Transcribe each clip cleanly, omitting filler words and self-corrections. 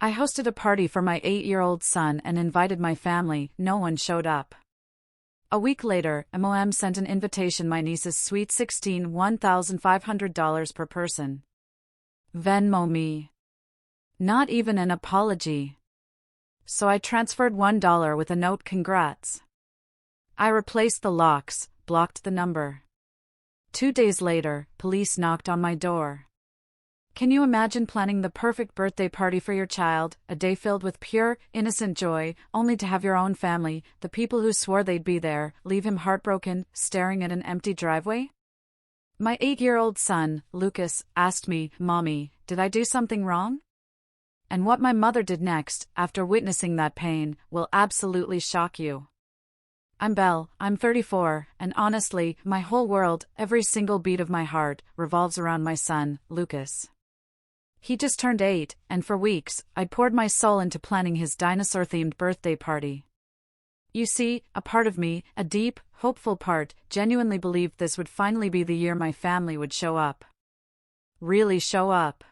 I hosted a party for my 8-year-old son and invited my family. No one showed up. A week later, MOM sent an invitation. My niece's sweet 16, $1,500 per person. Venmo me. Not even an apology. So I transferred $1 with a note, congrats. I replaced the locks, blocked the number. 2 days later, police knocked on my door. Can you imagine planning the perfect birthday party for your child, a day filled with pure, innocent joy, only to have your own family, the people who swore they'd be there, leave him heartbroken, staring at an empty driveway? My 8-year-old son, Lucas, asked me, "Mommy, did I do something wrong?" And what my mother did next, after witnessing that pain, will absolutely shock you. I'm Belle, I'm 34, and honestly, my whole world, every single beat of my heart, revolves around my son, Lucas. He just turned 8, and for weeks, I'd poured my soul into planning his dinosaur-themed birthday party. You see, a part of me, a deep, hopeful part, genuinely believed this would finally be the year my family would show up. Really show up.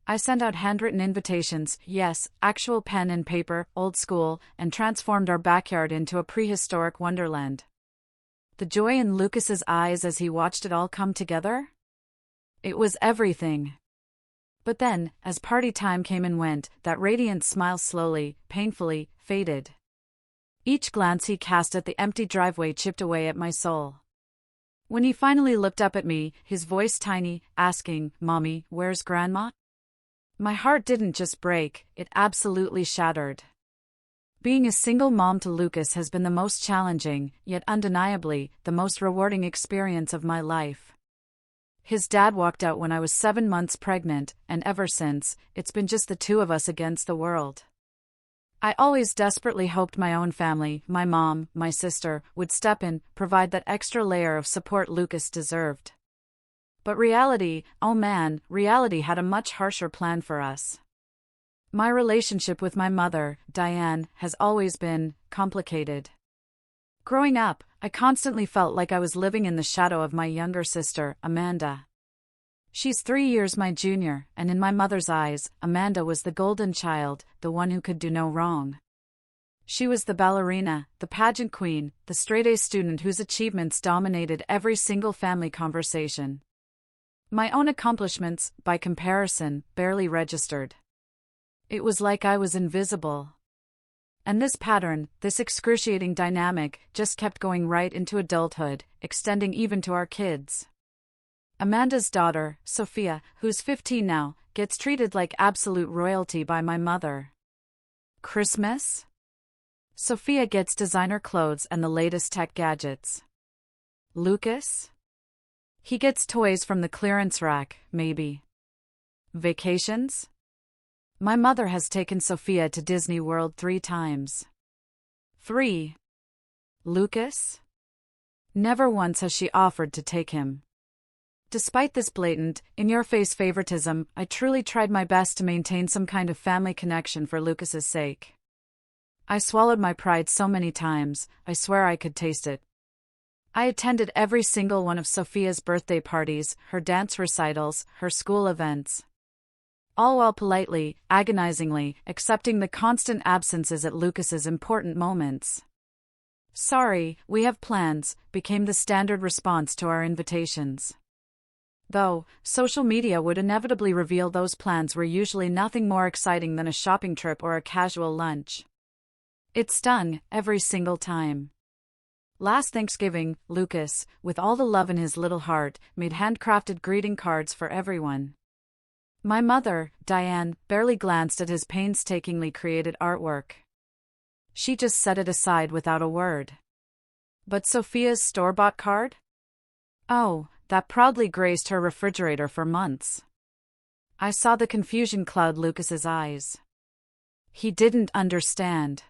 I sent out handwritten invitations, yes, actual pen and paper, old school, and transformed our backyard into a prehistoric wonderland. The joy in Lucas's eyes as he watched it all come together? It was everything. But then, as party time came and went, that radiant smile slowly, painfully, faded. Each glance he cast at the empty driveway chipped away at my soul. When he finally looked up at me, his voice tiny, asking, "Mommy, where's Grandma?" My heart didn't just break, it absolutely shattered. Being a single mom to Lucas has been the most challenging, yet undeniably, the most rewarding experience of my life. His dad walked out when I was 7 months pregnant, and ever since, it's been just the two of us against the world. I always desperately hoped my own family, my mom, my sister, would step in, provide that extra layer of support Lucas deserved. But reality, oh man, reality had a much harsher plan for us. My relationship with my mother, Diane, has always been complicated. Growing up, I constantly felt like I was living in the shadow of my younger sister, Amanda. She's 3 years my junior, and in my mother's eyes, Amanda was the golden child, the one who could do no wrong. She was the ballerina, the pageant queen, the straight-A student whose achievements dominated every single family conversation. My own accomplishments, by comparison, barely registered. It was like I was invisible. And this pattern, this excruciating dynamic, just kept going right into adulthood, extending even to our kids. Amanda's daughter, Sophia, who's 15 now, gets treated like absolute royalty by my mother. Christmas? Sophia gets designer clothes and the latest tech gadgets. Lucas? He gets toys from the clearance rack, maybe. Vacations? My mother has taken Sophia to Disney World 3 times. 3. Lucas? Never once has she offered to take him. Despite this blatant, in-your-face favoritism, I truly tried my best to maintain some kind of family connection for Lucas's sake. I swallowed my pride so many times, I swear I could taste it. I attended every single one of Sophia's birthday parties, her dance recitals, her school events. All while politely, agonizingly, accepting the constant absences at Lucas's important moments. "Sorry, we have plans," became the standard response to our invitations. Though, social media would inevitably reveal those plans were usually nothing more exciting than a shopping trip or a casual lunch. It stung, every single time. Last Thanksgiving, Lucas, with all the love in his little heart, made handcrafted greeting cards for everyone. My mother, Diane, barely glanced at his painstakingly created artwork. She just set it aside without a word. But Sophia's store-bought card? Oh, that proudly graced her refrigerator for months. I saw the confusion cloud Lucas's eyes. He didn't understand.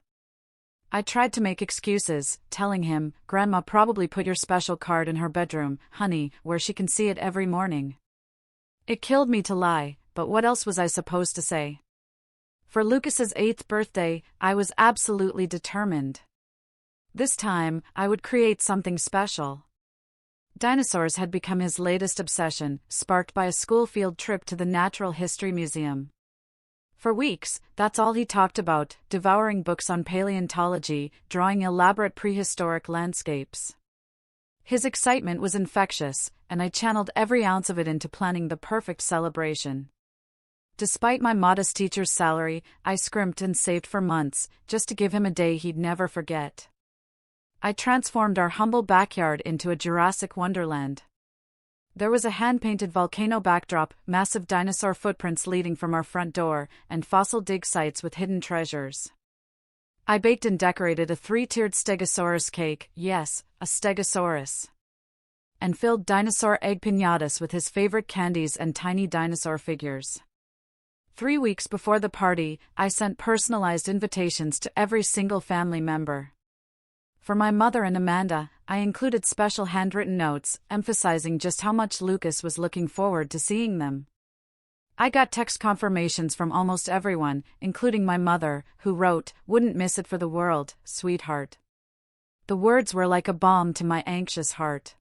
I tried to make excuses, telling him, "Grandma probably put your special card in her bedroom, honey, where she can see it every morning." It killed me to lie, but what else was I supposed to say? For Lucas's 8th birthday, I was absolutely determined. This time, I would create something special. Dinosaurs had become his latest obsession, sparked by a school field trip to the Natural History Museum. For weeks, that's all he talked about, devouring books on paleontology, drawing elaborate prehistoric landscapes. His excitement was infectious, and I channeled every ounce of it into planning the perfect celebration. Despite my modest teacher's salary, I scrimped and saved for months, just to give him a day he'd never forget. I transformed our humble backyard into a Jurassic wonderland. There was a hand-painted volcano backdrop, massive dinosaur footprints leading from our front door, and fossil dig sites with hidden treasures. I baked and decorated a 3-tiered stegosaurus cake, yes, a stegosaurus, and filled dinosaur egg piñatas with his favorite candies and tiny dinosaur figures. 3 weeks before the party, I sent personalized invitations to every single family member. For my mother and Amanda, I included special handwritten notes, emphasizing just how much Lucas was looking forward to seeing them. I got text confirmations from almost everyone, including my mother, who wrote, "Wouldn't miss it for the world, sweetheart." The words were like a balm to my anxious heart.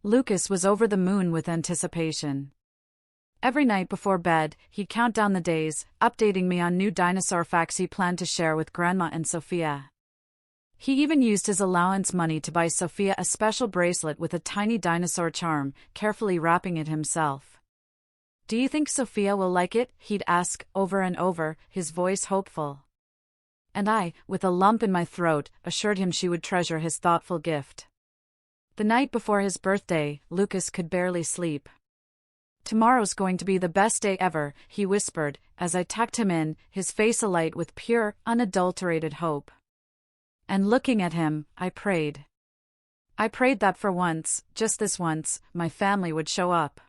Lucas was over the moon with anticipation. Every night before bed, he'd count down the days, updating me on new dinosaur facts he planned to share with Grandma and Sophia. He even used his allowance money to buy Sophia a special bracelet with a tiny dinosaur charm, carefully wrapping it himself. "Do you think Sophia will like it?" he'd ask, over and over, his voice hopeful. And I, with a lump in my throat, assured him she would treasure his thoughtful gift. The night before his birthday, Lucas could barely sleep. "Tomorrow's going to be the best day ever," he whispered, as I tucked him in, his face alight with pure, unadulterated hope. And looking at him, I prayed. I prayed that for once, just this once, my family would show up.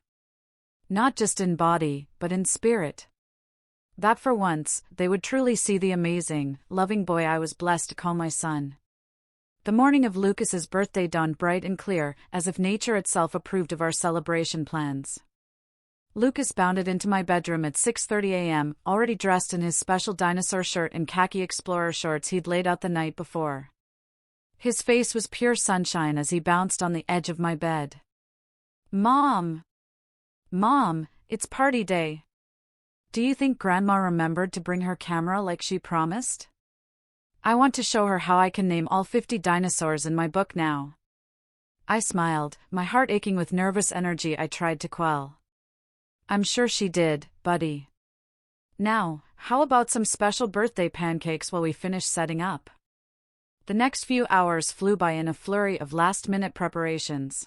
Not just in body, but in spirit. That for once, they would truly see the amazing, loving boy I was blessed to call my son. The morning of Lucas's birthday dawned bright and clear, as if nature itself approved of our celebration plans. Lucas bounded into my bedroom at 6:30 a.m., already dressed in his special dinosaur shirt and khaki explorer shorts he'd laid out the night before. His face was pure sunshine as he bounced on the edge of my bed. "Mom! Mom, it's party day. Do you think Grandma remembered to bring her camera like she promised? I want to show her how I can name all 50 dinosaurs in my book now." I smiled, my heart aching with nervous energy I tried to quell. "I'm sure she did, buddy. Now, how about some special birthday pancakes while we finish setting up?" The next few hours flew by in a flurry of last-minute preparations.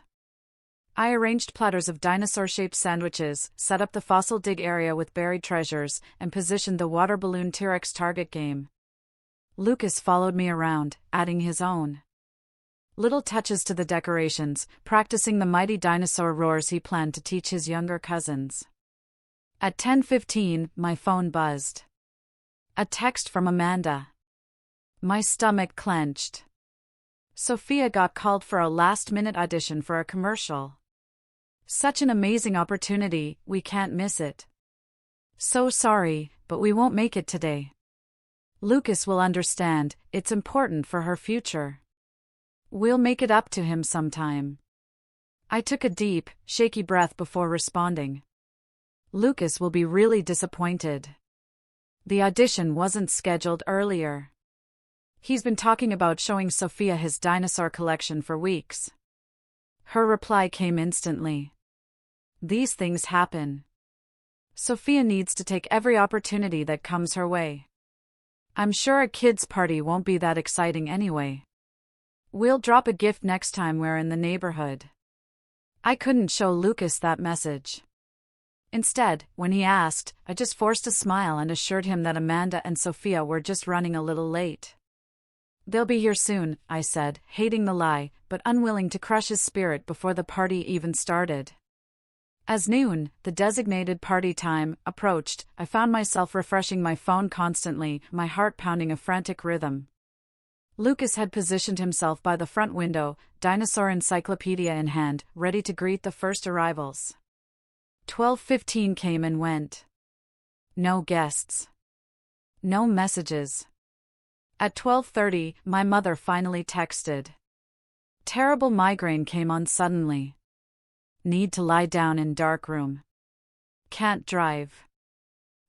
I arranged platters of dinosaur-shaped sandwiches, set up the fossil dig area with buried treasures, and positioned the water balloon T-Rex target game. Lucas followed me around, adding his own little touches to the decorations, practicing the mighty dinosaur roars he planned to teach his younger cousins. At 10:15, my phone buzzed. A text from Amanda. My stomach clenched. Sophia got called for a last-minute audition for a commercial. "Such an amazing opportunity, we can't miss it. So sorry, but we won't make it today. Lucas will understand, it's important for her future. We'll make it up to him sometime." I took a deep, shaky breath before responding. Lucas will be really disappointed. The audition wasn't scheduled earlier. He's been talking about showing Sophia his dinosaur collection for weeks. Her reply came instantly. "These things happen. Sophia needs to take every opportunity that comes her way. I'm sure a kid's party won't be that exciting anyway. We'll drop a gift next time we're in the neighborhood." I couldn't show Lucas that message. Instead, when he asked, I just forced a smile and assured him that Amanda and Sophia were just running a little late. "They'll be here soon," I said, hating the lie, but unwilling to crush his spirit before the party even started. As noon, the designated party time, approached, I found myself refreshing my phone constantly, my heart pounding a frantic rhythm. Lucas had positioned himself by the front window, dinosaur encyclopedia in hand, ready to greet the first arrivals. 12:15 came and went. No guests. No messages. At 12:30, my mother finally texted. "Terrible migraine came on suddenly. Need to lie down in dark room. Can't drive.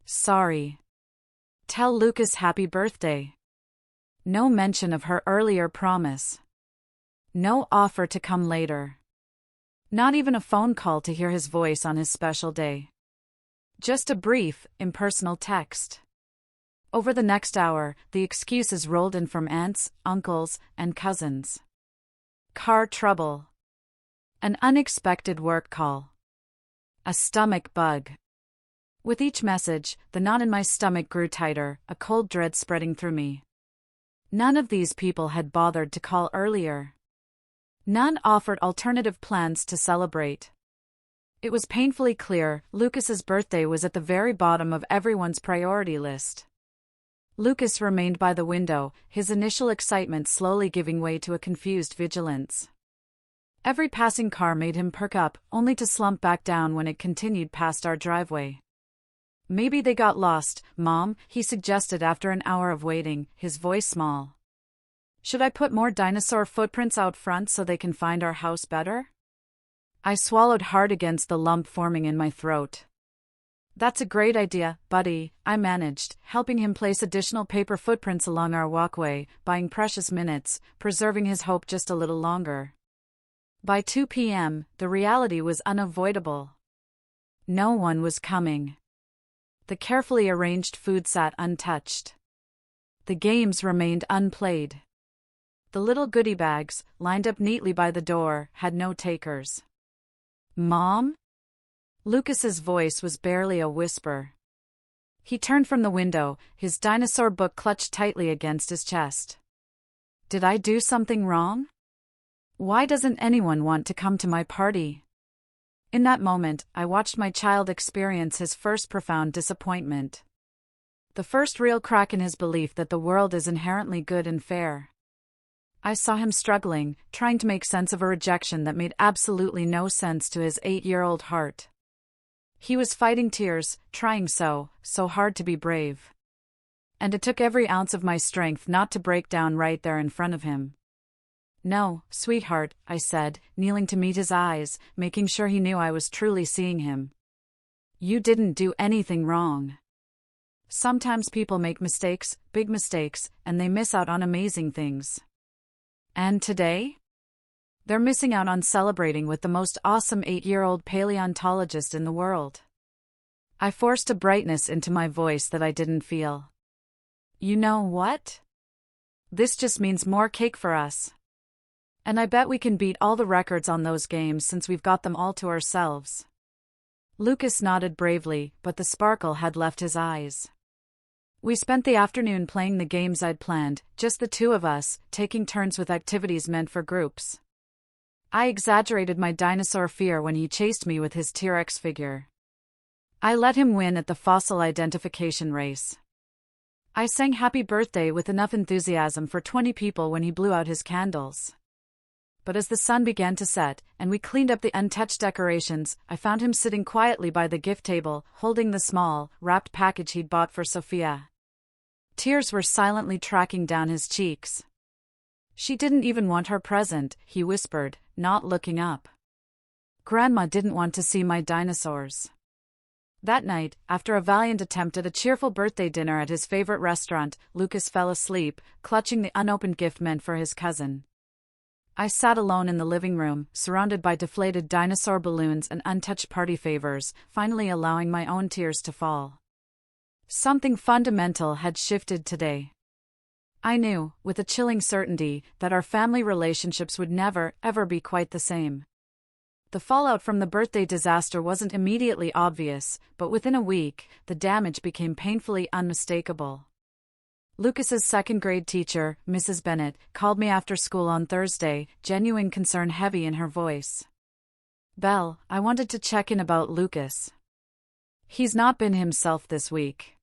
Sorry." tell Lucas happy birthday. No mention of her earlier promise. No offer to come later. Not even a phone call to hear his voice on his special day. Just a brief, impersonal text. Over the next hour, the excuses rolled in from aunts, uncles, and cousins. Car trouble. An unexpected work call. A stomach bug. With each message, the knot in my stomach grew tighter, a cold dread spreading through me. None of these people had bothered to call earlier. None offered alternative plans to celebrate. It was painfully clear Lucas's birthday was at the very bottom of everyone's priority list. Lucas remained by the window, his initial excitement slowly giving way to a confused vigilance. Every passing car made him perk up, only to slump back down when it continued past our driveway. Maybe they got lost, Mom, he suggested after an hour of waiting, his voice small. Should I put more dinosaur footprints out front so they can find our house better? I swallowed hard against the lump forming in my throat. That's a great idea, buddy, I managed, helping him place additional paper footprints along our walkway, buying precious minutes, preserving his hope just a little longer. By 2 p.m., the reality was unavoidable. No one was coming. The carefully arranged food sat untouched. The games remained unplayed. The little goodie bags, lined up neatly by the door, had no takers. Mom? Lucas's voice was barely a whisper. He turned from the window, his dinosaur book clutched tightly against his chest. Did I do something wrong? Why doesn't anyone want to come to my party? In that moment, I watched my child experience his first profound disappointment. The first real crack in his belief that the world is inherently good and fair. I saw him struggling, trying to make sense of a rejection that made absolutely no sense to his 8-year-old heart. He was fighting tears, trying so hard to be brave. And it took every ounce of my strength not to break down right there in front of him. No, sweetheart, I said, kneeling to meet his eyes, making sure he knew I was truly seeing him. You didn't do anything wrong. Sometimes people make mistakes, big mistakes, and they miss out on amazing things. And today? They're missing out on celebrating with the most awesome 8-year-old paleontologist in the world. I forced a brightness into my voice that I didn't feel. You know what? This just means more cake for us. And I bet we can beat all the records on those games since we've got them all to ourselves. Lucas nodded bravely, but the sparkle had left his eyes. We spent the afternoon playing the games I'd planned, just the two of us, taking turns with activities meant for groups. I exaggerated my dinosaur fear when he chased me with his T-Rex figure. I let him win at the fossil identification race. I sang happy birthday with enough enthusiasm for 20 people when he blew out his candles. But as the sun began to set, and we cleaned up the untouched decorations, I found him sitting quietly by the gift table, holding the small, wrapped package he'd bought for Sophia. Tears were silently tracking down his cheeks. She didn't even want her present, he whispered, not looking up. Grandma didn't want to see my dinosaurs. That night, after a valiant attempt at a cheerful birthday dinner at his favorite restaurant, Lucas fell asleep, clutching the unopened gift meant for his cousin. I sat alone in the living room, surrounded by deflated dinosaur balloons and untouched party favors, finally allowing my own tears to fall. Something fundamental had shifted today. I knew, with a chilling certainty, that our family relationships would never, ever be quite the same. The fallout from the birthday disaster wasn't immediately obvious, but within a week, the damage became painfully unmistakable. Lucas's second-grade teacher, Mrs. Bennett, called me after school on Thursday, genuine concern heavy in her voice. Belle, I wanted to check in about Lucas. He's not been himself this week.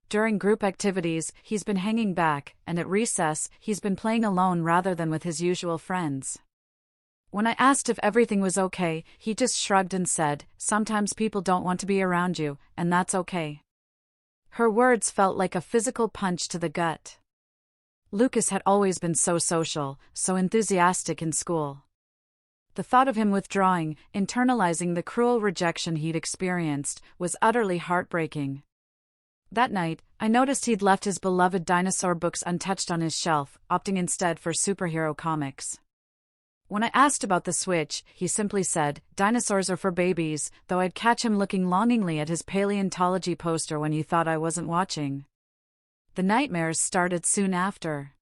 During group activities, he's been hanging back, and at recess, he's been playing alone rather than with his usual friends. When I asked if everything was okay, he just shrugged and said, "Sometimes people don't want to be around you, and that's okay." Her words felt like a physical punch to the gut. Lucas had always been so social, so enthusiastic in school. The thought of him withdrawing, internalizing the cruel rejection he'd experienced, was utterly heartbreaking. That night, I noticed he'd left his beloved dinosaur books untouched on his shelf, opting instead for superhero comics. When I asked about the switch, he simply said, "Dinosaurs are for babies," though I'd catch him looking longingly at his paleontology poster when he thought I wasn't watching. The nightmares started soon after.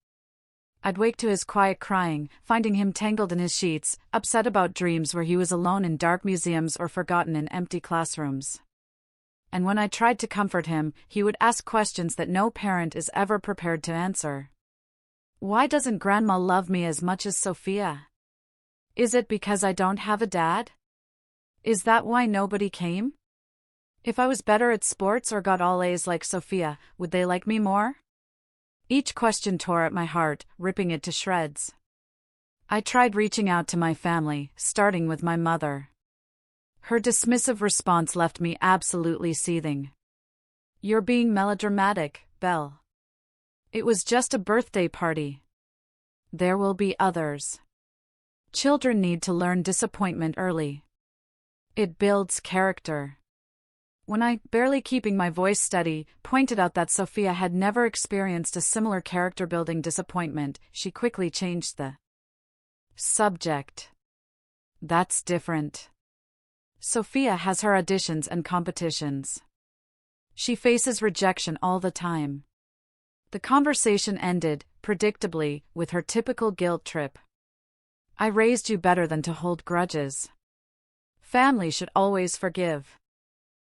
I'd wake to his quiet crying, finding him tangled in his sheets, upset about dreams where he was alone in dark museums or forgotten in empty classrooms. And when I tried to comfort him, he would ask questions that no parent is ever prepared to answer. Why doesn't Grandma love me as much as Sophia? Is it because I don't have a dad? Is that why nobody came? If I was better at sports or got all A's like Sophia, would they like me more? Each question tore at my heart, ripping it to shreds. I tried reaching out to my family, starting with my mother. Her dismissive response left me absolutely seething. "You're being melodramatic, Belle. It was just a birthday party. There will be others. Children need to learn disappointment early. It builds character." When I, barely keeping my voice steady, pointed out that Sophia had never experienced a similar character-building disappointment, she quickly changed the subject. "That's different. Sophia has her auditions and competitions. She faces rejection all the time." The conversation ended, predictably, with her typical guilt trip. "I raised you better than to hold grudges. Family should always forgive."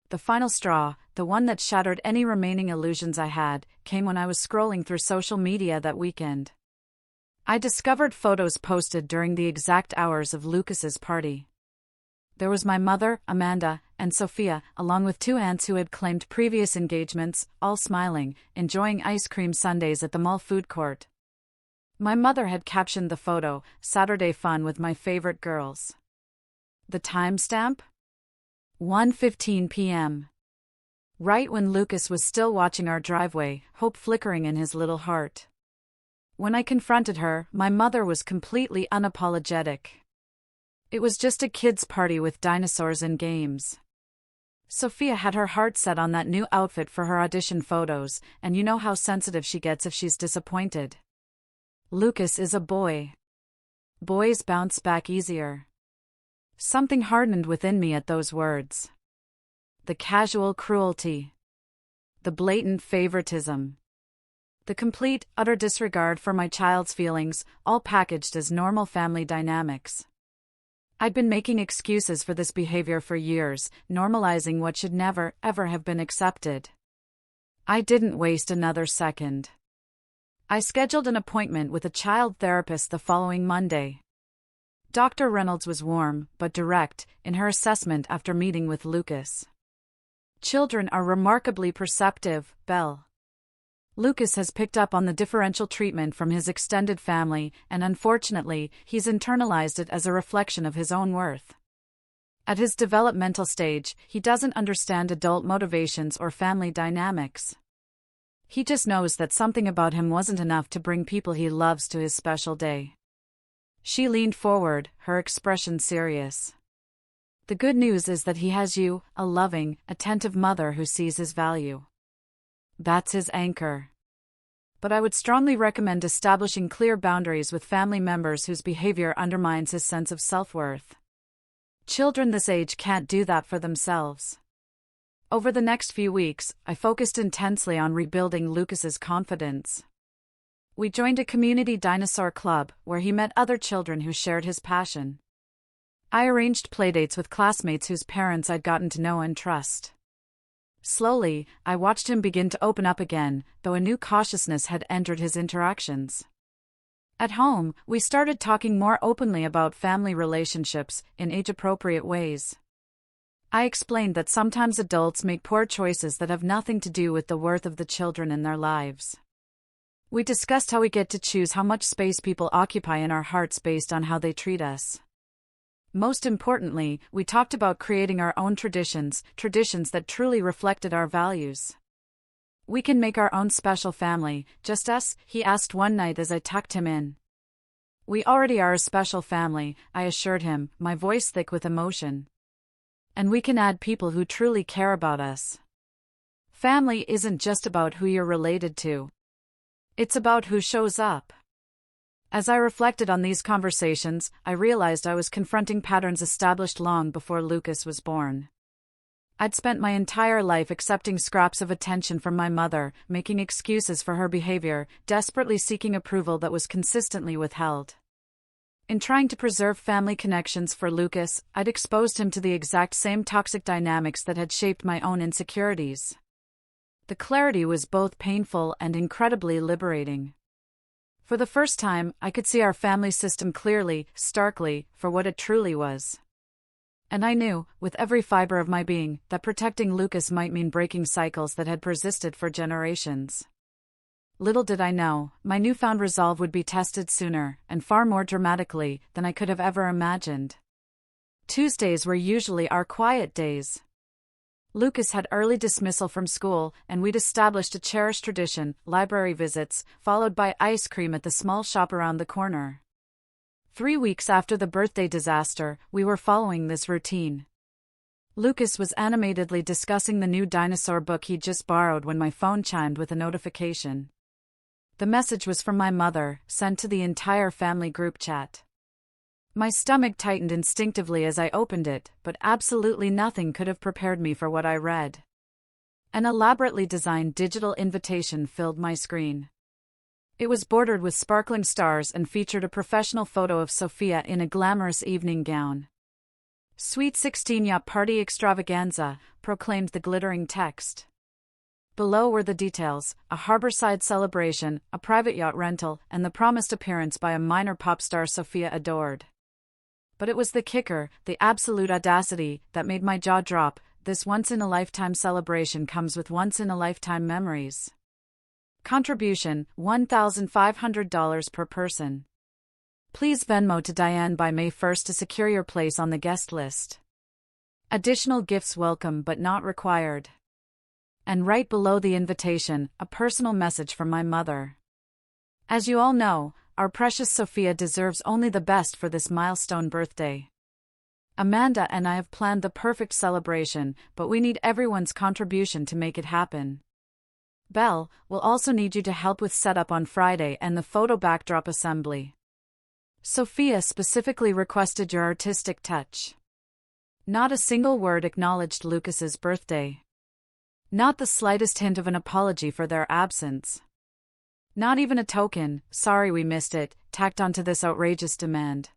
The final straw, the one that shattered any remaining illusions I had, came when I was scrolling through social media that weekend. I discovered photos posted during the exact hours of Lucas's party. There was my mother, Amanda, and Sophia, along with two aunts who had claimed previous engagements, all smiling, enjoying ice cream sundaes at the mall food court. My mother had captioned the photo, "Saturday fun with my favorite girls." The timestamp? 1:15 p.m. Right when Lucas was still watching our driveway, hope flickering in his little heart. When I confronted her, my mother was completely unapologetic. It was just a kid's party with dinosaurs and games. Sophia had her heart set on that new outfit for her audition photos, and you know how sensitive she gets if she's disappointed. Lucas is a boy. Boys bounce back easier. Something hardened within me at those words. The casual cruelty. The blatant favoritism. The complete, utter disregard for my child's feelings, all packaged as normal family dynamics. I'd been making excuses for this behavior for years, normalizing what should never, ever have been accepted. I didn't waste another second. I scheduled an appointment with a child therapist the following Monday. Dr. Reynolds was warm, but direct, in her assessment after meeting with Lucas. "Children are remarkably perceptive, Belle. Lucas has picked up on the differential treatment from his extended family, and unfortunately, he's internalized it as a reflection of his own worth. At his developmental stage, he doesn't understand adult motivations or family dynamics. He just knows that something about him wasn't enough to bring people he loves to his special day." She leaned forward, her expression serious. "The good news is that he has you, a loving, attentive mother who sees his value. That's his anchor. But I would strongly recommend establishing clear boundaries with family members whose behavior undermines his sense of self-worth. Children this age can't do that for themselves." Over the next few weeks, I focused intensely on rebuilding Lucas's confidence. We joined a community dinosaur club, where he met other children who shared his passion. I arranged playdates with classmates whose parents I'd gotten to know and trust. Slowly, I watched him begin to open up again, though a new cautiousness had entered his interactions. At home, we started talking more openly about family relationships, in age-appropriate ways. I explained that sometimes adults make poor choices that have nothing to do with the worth of the children in their lives. We discussed how we get to choose how much space people occupy in our hearts based on how they treat us. Most importantly, we talked about creating our own traditions that truly reflected our values. "We can make our own special family, just us?" he asked one night as I tucked him in. "We already are a special family," I assured him, my voice thick with emotion. "And we can add people who truly care about us." Family isn't just about who you're related to. It's about who shows up. As I reflected on these conversations, I realized I was confronting patterns established long before Lucas was born. I'd spent my entire life accepting scraps of attention from my mother, making excuses for her behavior, desperately seeking approval that was consistently withheld. In trying to preserve family connections for Lucas, I'd exposed him to the exact same toxic dynamics that had shaped my own insecurities. The clarity was both painful and incredibly liberating. For the first time, I could see our family system clearly, starkly, for what it truly was. And I knew, with every fiber of my being, that protecting Lucas might mean breaking cycles that had persisted for generations. Little did I know, my newfound resolve would be tested sooner, and far more dramatically, than I could have ever imagined. Tuesdays were usually our quiet days. Lucas had early dismissal from school, and we'd established a cherished tradition, library visits, followed by ice cream at the small shop around the corner. 3 weeks after the birthday disaster, we were following this routine. Lucas was animatedly discussing the new dinosaur book he'd just borrowed when my phone chimed with a notification. The message was from my mother, sent to the entire family group chat. My stomach tightened instinctively as I opened it, but absolutely nothing could have prepared me for what I read. An elaborately designed digital invitation filled my screen. It was bordered with sparkling stars and featured a professional photo of Sophia in a glamorous evening gown. "Sweet 16 Yacht Party Extravaganza," proclaimed the glittering text. Below were the details: a harborside celebration, a private yacht rental, and the promised appearance by a minor pop star Sophia adored. But it was the kicker, the absolute audacity, that made my jaw drop. This once-in-a-lifetime celebration comes with once-in-a-lifetime memories. Contribution, $1,500 per person. Please Venmo to Diane by May 1st to secure your place on the guest list. Additional gifts welcome but not required. And right below the invitation, a personal message from my mother. As you all know, our precious Sophia deserves only the best for this milestone birthday. Amanda and I have planned the perfect celebration, but we need everyone's contribution to make it happen. Belle, we'll also need you to help with setup on Friday and the photo backdrop assembly. Sophia specifically requested your artistic touch. Not a single word acknowledged Lucas's birthday. Not the slightest hint of an apology for their absence. Not even a token, "Sorry we missed it," tacked onto this outrageous demand.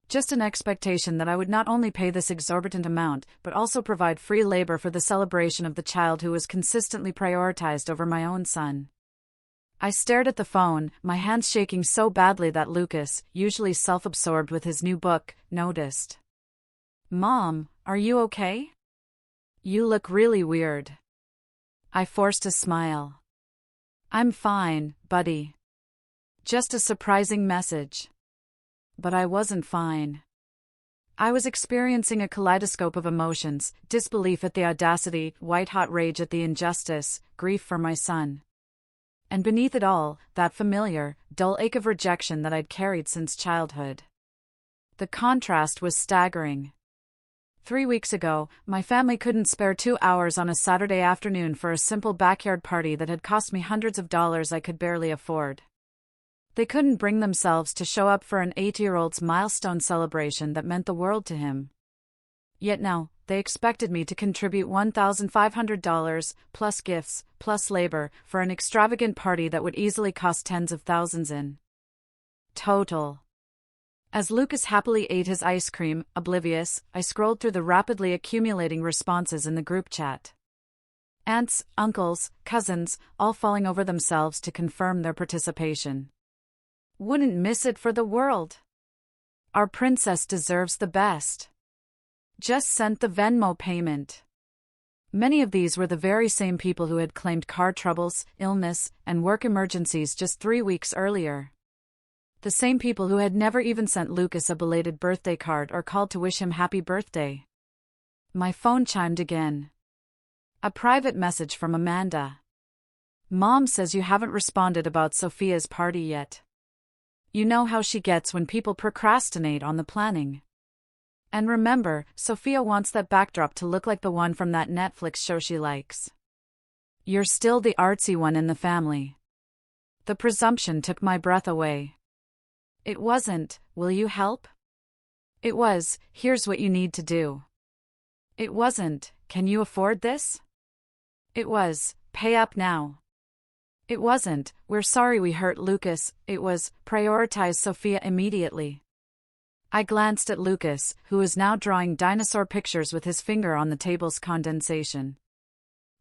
Just an expectation that I would not only pay this exorbitant amount, but also provide free labor for the celebration of the child who was consistently prioritized over my own son. I stared at the phone, my hands shaking so badly that Lucas, usually self-absorbed with his new book, noticed. "Mom, are you okay? You look really weird." I forced a smile. "I'm fine, buddy. Just a surprising message." But I wasn't fine. I was experiencing a kaleidoscope of emotions: disbelief at the audacity, white-hot rage at the injustice, grief for my son. And beneath it all, that familiar, dull ache of rejection that I'd carried since childhood. The contrast was staggering. 3 weeks ago, my family couldn't spare 2 hours on a Saturday afternoon for a simple backyard party that had cost me hundreds of dollars I could barely afford. They couldn't bring themselves to show up for an 8-year-old's milestone celebration that meant the world to him. Yet now, they expected me to contribute $1,500, plus gifts, plus labor, for an extravagant party that would easily cost tens of thousands in total. As Lucas happily ate his ice cream, oblivious, I scrolled through the rapidly accumulating responses in the group chat. Aunts, uncles, cousins, all falling over themselves to confirm their participation. Wouldn't miss it for the world. Our princess deserves the best. Just sent the Venmo payment. Many of these were the very same people who had claimed car troubles, illness, and work emergencies just 3 weeks earlier. The same people who had never even sent Lucas a belated birthday card or called to wish him happy birthday. My phone chimed again. A private message from Amanda. "Mom says you haven't responded about Sophia's party yet. You know how she gets when people procrastinate on the planning. And remember, Sophia wants that backdrop to look like the one from that Netflix show she likes." You're still the artsy one in the family. The presumption took my breath away. It wasn't, will you help? It was, here's what you need to do. It wasn't, can you afford this? It was, pay up now. It wasn't, we're sorry we hurt Lucas. It was, prioritize Sophia immediately. I glanced at Lucas, who was now drawing dinosaur pictures with his finger on the table's condensation.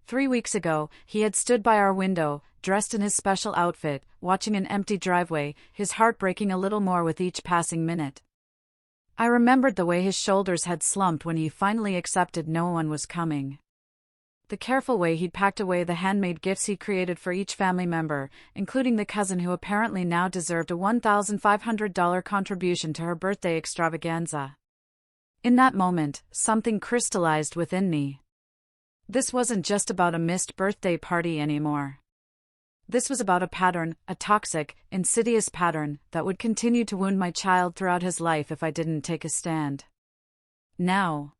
3 weeks ago, he had stood by our window, dressed in his special outfit, watching an empty driveway, his heart breaking a little more with each passing minute. I remembered the way his shoulders had slumped when he finally accepted no one was coming. The careful way he'd packed away the handmade gifts he created for each family member, including the cousin who apparently now deserved a $1,500 contribution to her birthday extravaganza. In that moment, something crystallized within me. This wasn't just about a missed birthday party anymore. This was about a pattern, a toxic, insidious pattern, that would continue to wound my child throughout his life if I didn't take a stand. Now,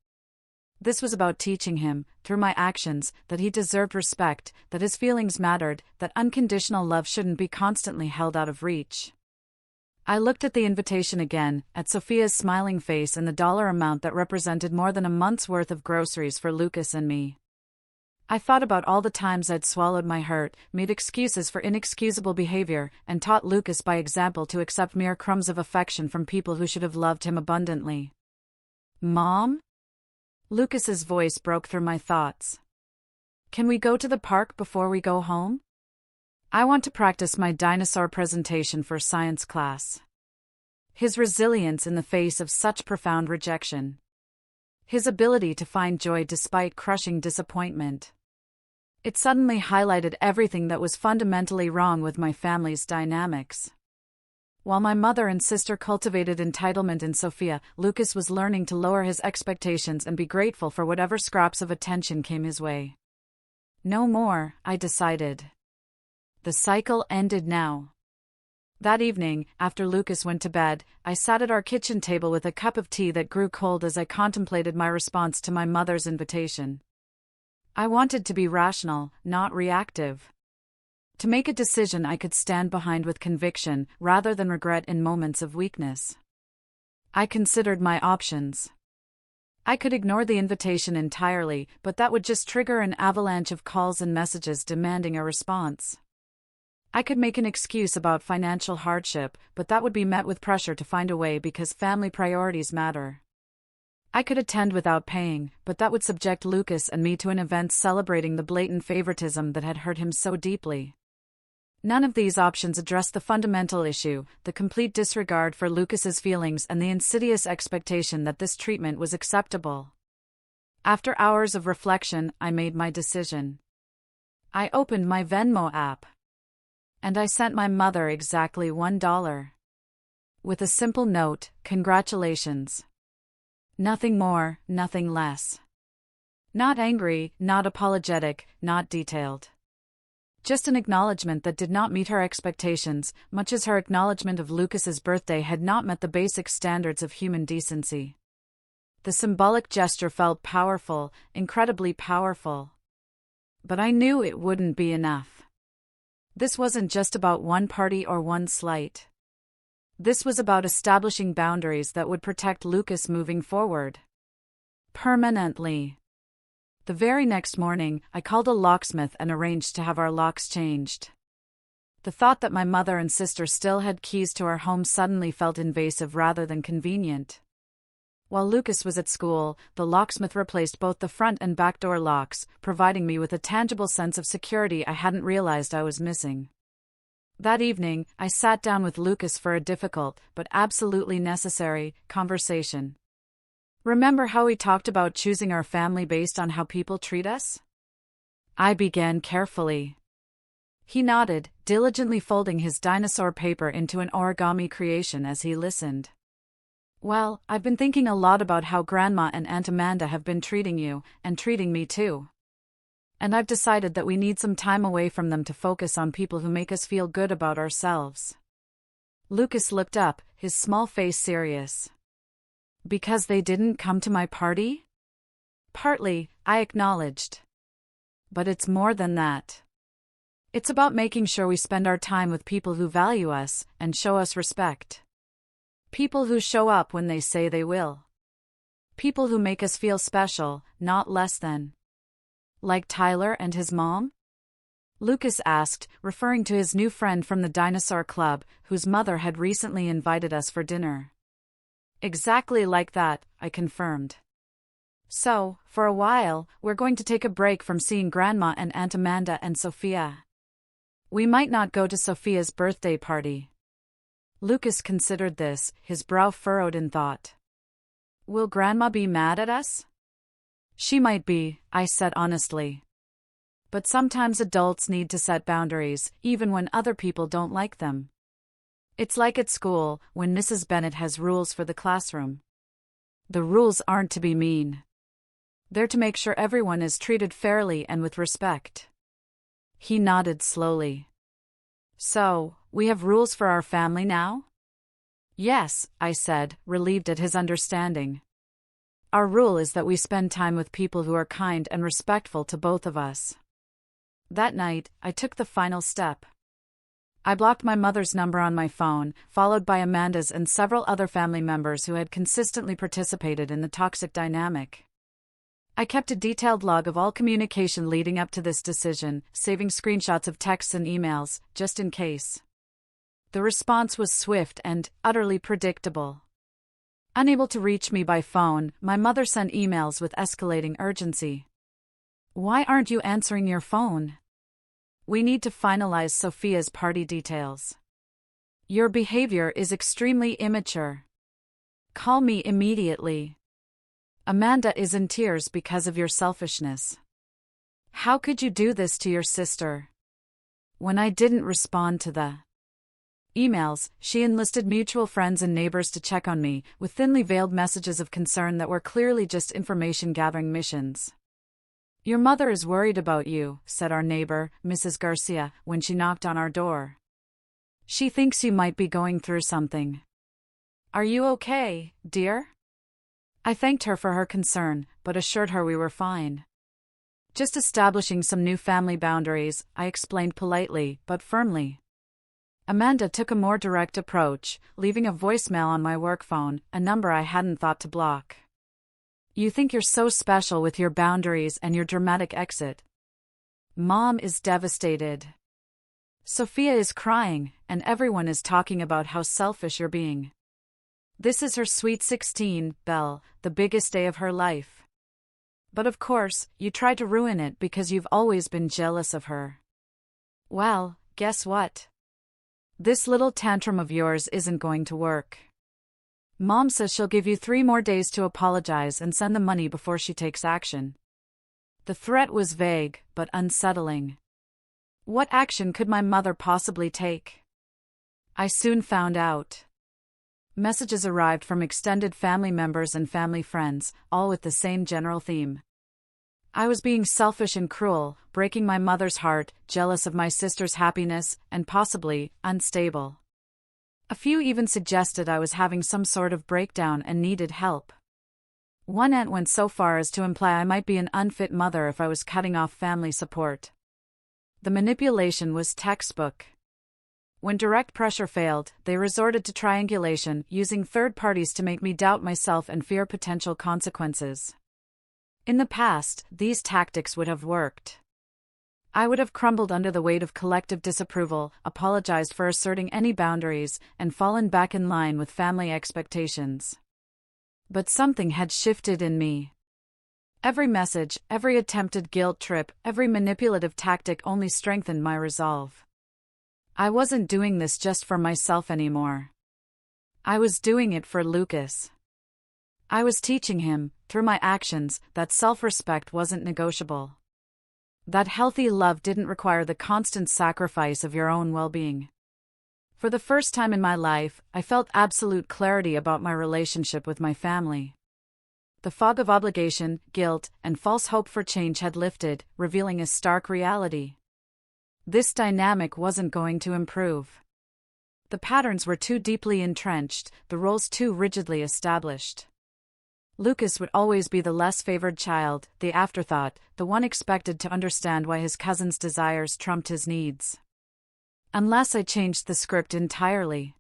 this was about teaching him, through my actions, that he deserved respect, that his feelings mattered, that unconditional love shouldn't be constantly held out of reach. I looked at the invitation again, at Sophia's smiling face and the dollar amount that represented more than a month's worth of groceries for Lucas and me. I thought about all the times I'd swallowed my hurt, made excuses for inexcusable behavior, and taught Lucas by example to accept mere crumbs of affection from people who should have loved him abundantly. Mom? Lucas's voice broke through my thoughts. Can we go to the park before we go home? I want to practice my dinosaur presentation for science class. His resilience in the face of such profound rejection. His ability to find joy despite crushing disappointment. It suddenly highlighted everything that was fundamentally wrong with my family's dynamics. While my mother and sister cultivated entitlement in Sophia, Lucas was learning to lower his expectations and be grateful for whatever scraps of attention came his way. No more, I decided. The cycle ended now. That evening, after Lucas went to bed, I sat at our kitchen table with a cup of tea that grew cold as I contemplated my response to my mother's invitation. I wanted to be rational, not reactive. To make a decision I could stand behind with conviction, rather than regret in moments of weakness. I considered my options. I could ignore the invitation entirely, but that would just trigger an avalanche of calls and messages demanding a response. I could make an excuse about financial hardship, but that would be met with pressure to find a way because family priorities matter. I could attend without paying, but that would subject Lucas and me to an event celebrating the blatant favoritism that had hurt him so deeply. None of these options addressed the fundamental issue, the complete disregard for Lucas's feelings and the insidious expectation that this treatment was acceptable. After hours of reflection, I made my decision. I opened my Venmo app. And I sent my mother exactly $1. With a simple note, congratulations. Nothing more, nothing less. Not angry, not apologetic, not detailed. Just an acknowledgement that did not meet her expectations, much as her acknowledgement of Lucas's birthday had not met the basic standards of human decency. The symbolic gesture felt powerful, incredibly powerful. But I knew it wouldn't be enough. This wasn't just about one party or one slight. This was about establishing boundaries that would protect Lucas moving forward. Permanently. The very next morning, I called a locksmith and arranged to have our locks changed. The thought that my mother and sister still had keys to our home suddenly felt invasive rather than convenient. While Lucas was at school, the locksmith replaced both the front and back door locks, providing me with a tangible sense of security I hadn't realized I was missing. That evening, I sat down with Lucas for a difficult, but absolutely necessary, conversation. Remember how we talked about choosing our family based on how people treat us? I began carefully. He nodded, diligently folding his dinosaur paper into an origami creation as he listened. Well, I've been thinking a lot about how Grandma and Aunt Amanda have been treating you, and treating me too. And I've decided that we need some time away from them to focus on people who make us feel good about ourselves. Lucas looked up, his small face serious. Because they didn't come to my party? Partly, I acknowledged. But it's more than that. It's about making sure we spend our time with people who value us and show us respect. People who show up when they say they will. People who make us feel special, not less than. Like Tyler and his mom? Lucas asked, referring to his new friend from the dinosaur club, whose mother had recently invited us for dinner. Exactly like that, I confirmed. So, for a while, we're going to take a break from seeing Grandma and Aunt Amanda and Sophia. We might not go to Sophia's birthday party. Lucas considered this, his brow furrowed in thought. Will Grandma be mad at us? She might be, I said honestly. But sometimes adults need to set boundaries, even when other people don't like them. It's like at school, when Mrs. Bennett has rules for the classroom. The rules aren't to be mean. They're to make sure everyone is treated fairly and with respect. He nodded slowly. So, we have rules for our family now? Yes, I said, relieved at his understanding. Our rule is that we spend time with people who are kind and respectful to both of us. That night, I took the final step. I blocked my mother's number on my phone, followed by Amanda's and several other family members who had consistently participated in the toxic dynamic. I kept a detailed log of all communication leading up to this decision, saving screenshots of texts and emails, just in case. The response was swift and utterly predictable. Unable to reach me by phone, my mother sent emails with escalating urgency. Why aren't you answering your phone? We need to finalize Sophia's party details. Your behavior is extremely immature. Call me immediately. Amanda is in tears because of your selfishness. How could you do this to your sister? When I didn't respond to the emails, she enlisted mutual friends and neighbors to check on me, with thinly veiled messages of concern that were clearly just information-gathering missions. Your mother is worried about you, said our neighbor, Mrs. Garcia, when she knocked on our door. She thinks you might be going through something. Are you okay, dear? I thanked her for her concern, but assured her we were fine. Just establishing some new family boundaries, I explained politely, but firmly. Amanda took a more direct approach, leaving a voicemail on my work phone, a number I hadn't thought to block. You think you're so special with your boundaries and your dramatic exit. Mom is devastated. Sophia is crying, and everyone is talking about how selfish you're being. This is her sweet 16, Belle, the biggest day of her life. But of course, you try to ruin it because you've always been jealous of her. Well, guess what? This little tantrum of yours isn't going to work. Mom says she'll give you 3 more days to apologize and send the money before she takes action. The threat was vague, but unsettling. What action could my mother possibly take? I soon found out. Messages arrived from extended family members and family friends, all with the same general theme. I was being selfish and cruel, breaking my mother's heart, jealous of my sister's happiness, and possibly unstable. A few even suggested I was having some sort of breakdown and needed help. One aunt went so far as to imply I might be an unfit mother if I was cutting off family support. The manipulation was textbook. When direct pressure failed, they resorted to triangulation, using third parties to make me doubt myself and fear potential consequences. In the past, these tactics would have worked. I would have crumbled under the weight of collective disapproval, apologized for asserting any boundaries, and fallen back in line with family expectations. But something had shifted in me. Every message, every attempted guilt trip, every manipulative tactic only strengthened my resolve. I wasn't doing this just for myself anymore. I was doing it for Lucas. I was teaching him, through my actions, that self-respect wasn't negotiable. That healthy love didn't require the constant sacrifice of your own well-being. For the first time in my life, I felt absolute clarity about my relationship with my family. The fog of obligation, guilt, and false hope for change had lifted, revealing a stark reality. This dynamic wasn't going to improve. The patterns were too deeply entrenched, the roles too rigidly established. Lucas would always be the less favored child, the afterthought, the one expected to understand why his cousin's desires trumped his needs. Unless I changed the script entirely.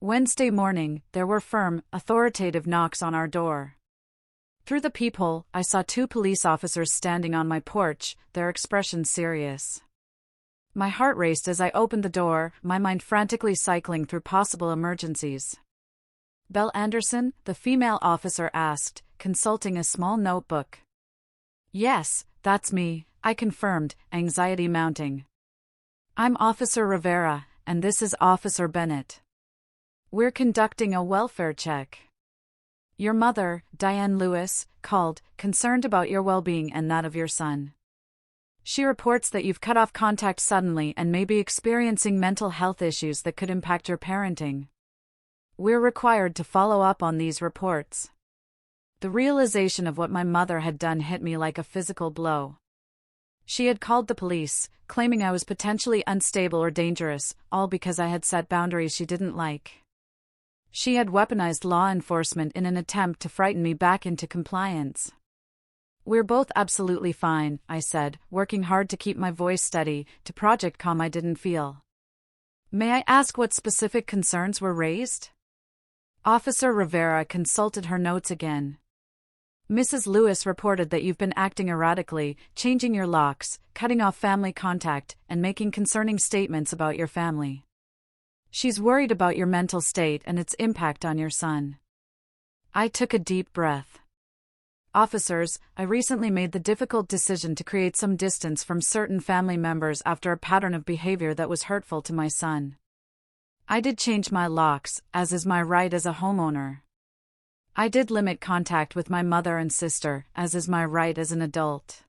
Wednesday morning, there were firm, authoritative knocks on our door. Through the peephole, I saw 2 police officers standing on my porch, their expressions serious. My heart raced as I opened the door, my mind frantically cycling through possible emergencies. "Belle Anderson?" the female officer asked, consulting a small notebook. "Yes, that's me," I confirmed, anxiety mounting. "I'm Officer Rivera, and this is Officer Bennett. We're conducting a welfare check. Your mother, Diane Lewis, called, concerned about your well-being and that of your son. She reports that you've cut off contact suddenly and may be experiencing mental health issues that could impact your parenting. We're required to follow up on these reports." The realization of what my mother had done hit me like a physical blow. She had called the police, claiming I was potentially unstable or dangerous, all because I had set boundaries she didn't like. She had weaponized law enforcement in an attempt to frighten me back into compliance. "We're both absolutely fine," I said, working hard to keep my voice steady, to project calm I didn't feel. "May I ask what specific concerns were raised?" Officer Rivera consulted her notes again. "Mrs. Lewis reported that you've been acting erratically, changing your locks, cutting off family contact, and making concerning statements about your family. She's worried about your mental state and its impact on your son." I took a deep breath. "Officers, I recently made the difficult decision to create some distance from certain family members after a pattern of behavior that was hurtful to my son. I did change my locks, as is my right as a homeowner. I did limit contact with my mother and sister, as is my right as an adult.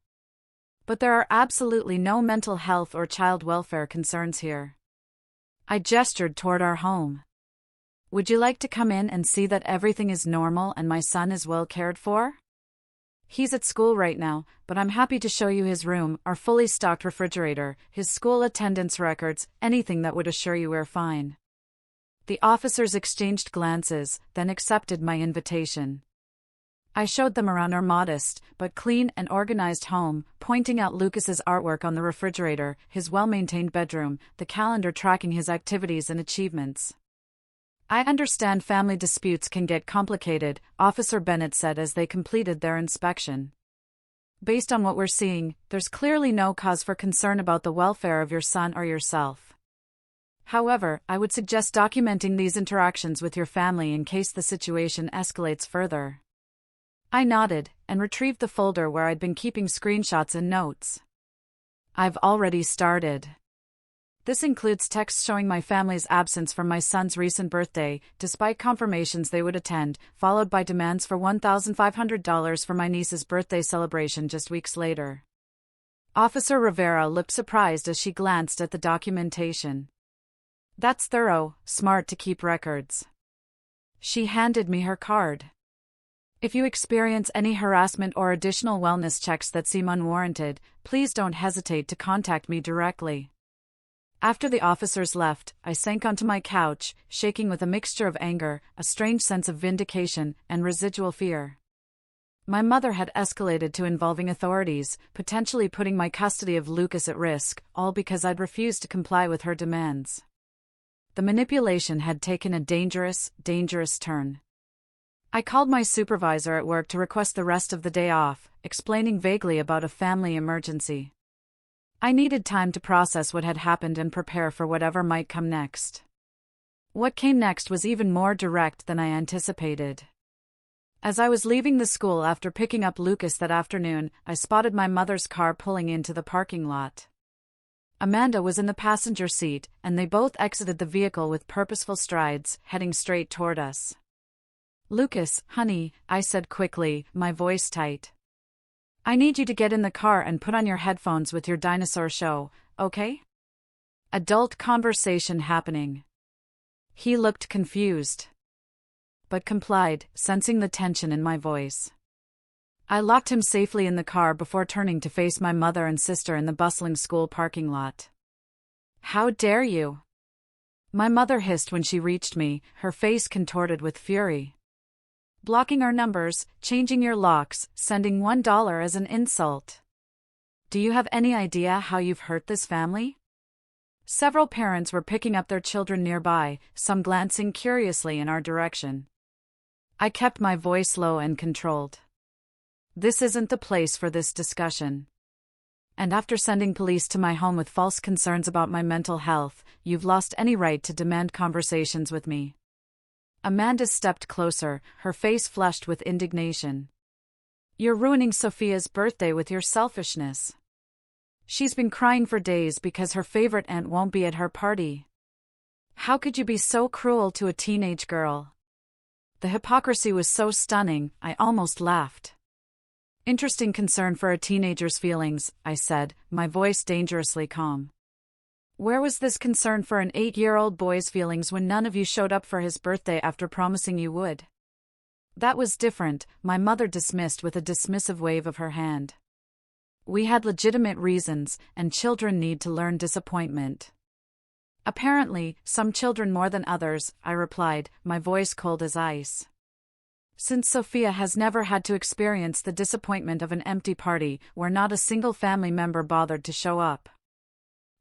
But there are absolutely no mental health or child welfare concerns here." I gestured toward our home. "Would you like to come in and see that everything is normal and my son is well cared for? He's at school right now, but I'm happy to show you his room, our fully stocked refrigerator, his school attendance records, anything that would assure you we're fine." The officers exchanged glances, then accepted my invitation. I showed them around our modest, but clean and organized home, pointing out Lucas's artwork on the refrigerator, his well-maintained bedroom, the calendar tracking his activities and achievements. "I understand family disputes can get complicated," Officer Bennett said as they completed their inspection. "Based on what we're seeing, there's clearly no cause for concern about the welfare of your son or yourself. However, I would suggest documenting these interactions with your family in case the situation escalates further." I nodded, and retrieved the folder where I'd been keeping screenshots and notes. "I've already started. This includes texts showing my family's absence from my son's recent birthday, despite confirmations they would attend, followed by demands for $1,500 for my niece's birthday celebration just weeks later." Officer Rivera looked surprised as she glanced at the documentation. "That's thorough, smart to keep records." She handed me her card. "If you experience any harassment or additional wellness checks that seem unwarranted, please don't hesitate to contact me directly." After the officers left, I sank onto my couch, shaking with a mixture of anger, a strange sense of vindication, and residual fear. My mother had escalated to involving authorities, potentially putting my custody of Lucas at risk, all because I'd refused to comply with her demands. The manipulation had taken a dangerous turn. I called my supervisor at work to request the rest of the day off, explaining vaguely about a family emergency. I needed time to process what had happened and prepare for whatever might come next. What came next was even more direct than I anticipated. As I was leaving the school after picking up Lucas that afternoon, I spotted my mother's car pulling into the parking lot. Amanda was in the passenger seat, and they both exited the vehicle with purposeful strides, heading straight toward us. "Lucas, honey," I said quickly, my voice tight. "I need you to get in the car and put on your headphones with your dinosaur show, okay?" Adult conversation happening. He looked confused, but complied, sensing the tension in my voice. I locked him safely in the car before turning to face my mother and sister in the bustling school parking lot. "How dare you?" my mother hissed when she reached me, her face contorted with fury. Blocking our numbers, changing your locks, sending $1 as an insult. Do you have any idea how you've hurt this family? Several parents were picking up their children nearby, some glancing curiously in our direction. I kept my voice low and controlled. This isn't the place for this discussion. And after sending police to my home with false concerns about my mental health, you've lost any right to demand conversations with me. Amanda stepped closer, her face flushed with indignation. You're ruining Sophia's birthday with your selfishness. She's been crying for days because her favorite aunt won't be at her party. How could you be so cruel to a teenage girl? The hypocrisy was so stunning, I almost laughed. Interesting concern for a teenager's feelings, I said, my voice dangerously calm. Where was this concern for an 8-year-old boy's feelings when none of you showed up for his birthday after promising you would? That was different, my mother dismissed with a dismissive wave of her hand. We had legitimate reasons, and children need to learn disappointment. Apparently, some children more than others, I replied, my voice cold as ice. Since Sophia has never had to experience the disappointment of an empty party where not a single family member bothered to show up.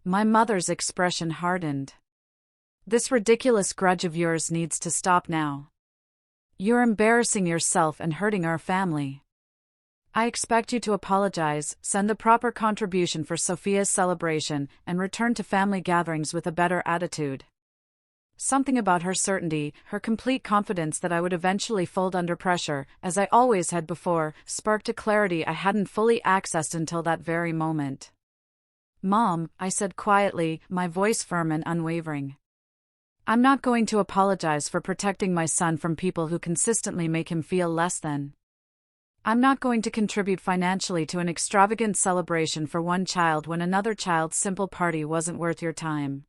My mother's expression hardened. This ridiculous grudge of yours needs to stop now. You're embarrassing yourself and hurting our family. I expect you to apologize, send the proper contribution for Sophia's celebration, and return to family gatherings with a better attitude. Something about her certainty, her complete confidence that I would eventually fold under pressure, as I always had before, sparked a clarity I hadn't fully accessed until that very moment. Mom, I said quietly, my voice firm and unwavering. I'm not going to apologize for protecting my son from people who consistently make him feel less than. I'm not going to contribute financially to an extravagant celebration for one child when another child's simple party wasn't worth your time.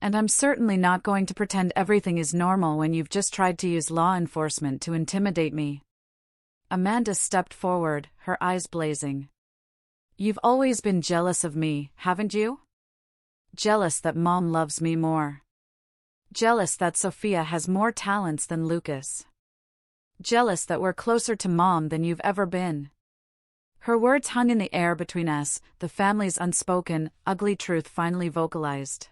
And I'm certainly not going to pretend everything is normal when you've just tried to use law enforcement to intimidate me. Amanda stepped forward, her eyes blazing. You've always been jealous of me, haven't you? Jealous that Mom loves me more. Jealous that Sophia has more talents than Lucas. Jealous that we're closer to Mom than you've ever been. Her words hung in the air between us, the family's unspoken, ugly truth finally vocalized.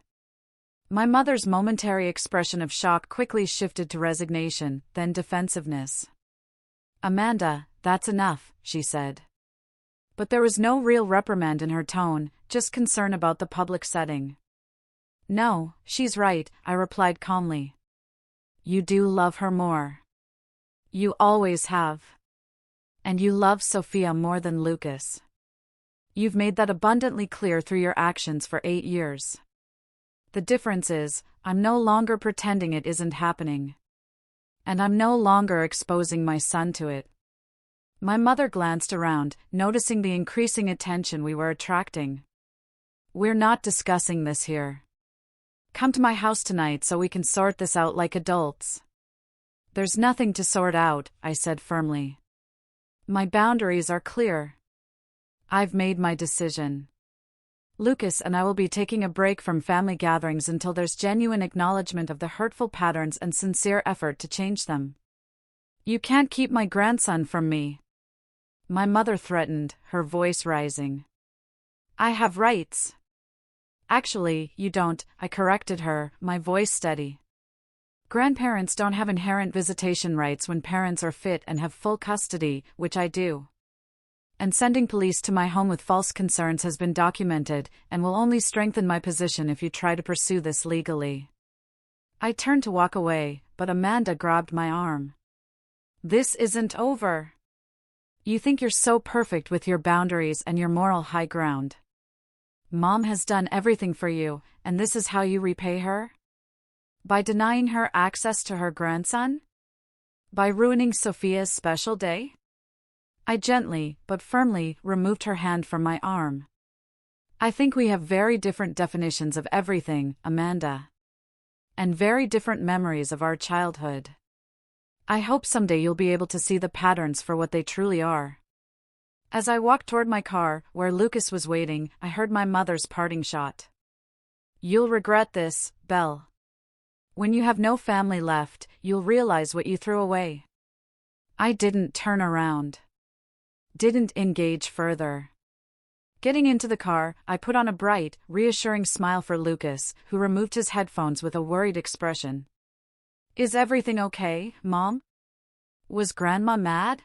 My mother's momentary expression of shock quickly shifted to resignation, then defensiveness. Amanda, that's enough, she said. But there was no real reprimand in her tone, just concern about the public setting. No, she's right, I replied calmly. You do love her more. You always have. And you love Sophia more than Lucas. You've made that abundantly clear through your actions for 8 years. The difference is, I'm no longer pretending it isn't happening. And I'm no longer exposing my son to it. My mother glanced around, noticing the increasing attention we were attracting. We're not discussing this here. Come to my house tonight so we can sort this out like adults. There's nothing to sort out, I said firmly. My boundaries are clear. I've made my decision. Lucas and I will be taking a break from family gatherings until there's genuine acknowledgement of the hurtful patterns and sincere effort to change them. You can't keep my grandson from me. My mother threatened, her voice rising. I have rights. Actually, you don't, I corrected her, my voice steady. Grandparents don't have inherent visitation rights when parents are fit and have full custody, which I do. And sending police to my home with false concerns has been documented, and will only strengthen my position if you try to pursue this legally. I turned to walk away, but Amanda grabbed my arm. This isn't over. You think you're so perfect with your boundaries and your moral high ground. Mom has done everything for you, and this is how you repay her? By denying her access to her grandson? By ruining Sophia's special day? I gently, but firmly, removed her hand from my arm. I think we have very different definitions of everything, Amanda. And very different memories of our childhood. I hope someday you'll be able to see the patterns for what they truly are. As I walked toward my car, where Lucas was waiting, I heard my mother's parting shot. You'll regret this, Belle. When you have no family left, you'll realize what you threw away. I didn't turn around. Didn't engage further. Getting into the car, I put on a bright, reassuring smile for Lucas, who removed his headphones with a worried expression. Is everything okay, Mom? Was Grandma mad?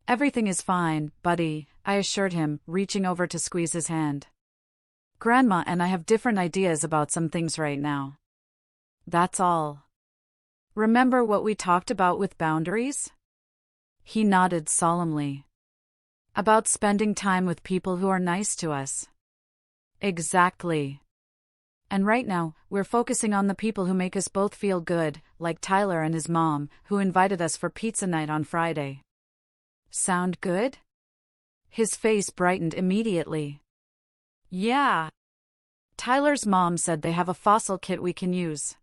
Everything is fine, buddy, I assured him, reaching over to squeeze his hand. Grandma and I have different ideas about some things right now. That's all. Remember what we talked about with boundaries? He nodded solemnly. About spending time with people who are nice to us. Exactly. And right now, we're focusing on the people who make us both feel good, like Tyler and his mom, who invited us for pizza night on Friday. Sound good? His face brightened immediately. Yeah. Tyler's mom said they have a fossil kit we can use.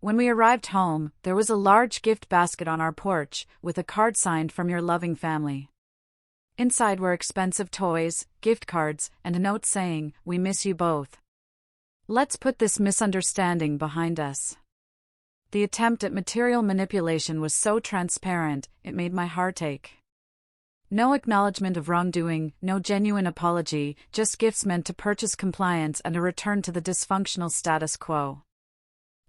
When we arrived home, there was a large gift basket on our porch, with a card signed from your loving family. Inside were expensive toys, gift cards, and a note saying, "We miss you both. Let's put this misunderstanding behind us." The attempt at material manipulation was so transparent, it made my heart ache. No acknowledgement of wrongdoing, no genuine apology, just gifts meant to purchase compliance and a return to the dysfunctional status quo.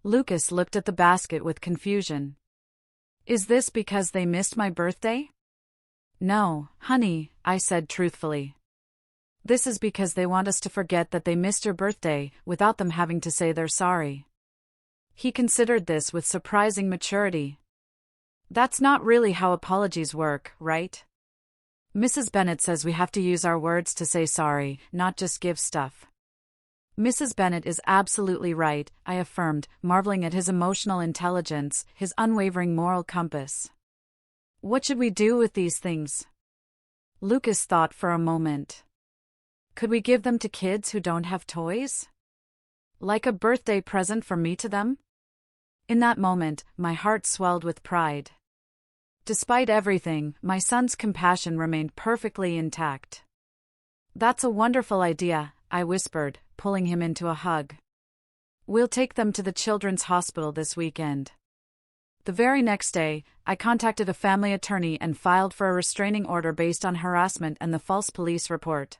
Lucas looked at the basket with confusion. Is this because they missed my birthday? No, honey, I said truthfully. This is because they want us to forget that they missed your birthday, without them having to say they're sorry. He considered this with surprising maturity. That's not really how apologies work, right? Mrs. Bennett says we have to use our words to say sorry, not just give stuff. Mrs. Bennett is absolutely right, I affirmed, marveling at his emotional intelligence, his unwavering moral compass. What should we do with these things? Lucas thought for a moment. Could we give them to kids who don't have toys? Like a birthday present from me to them? In that moment, my heart swelled with pride. Despite everything, my son's compassion remained perfectly intact. That's a wonderful idea, I whispered, pulling him into a hug. We'll take them to the children's hospital this weekend. The very next day, I contacted a family attorney and filed for a restraining order based on harassment and the false police report.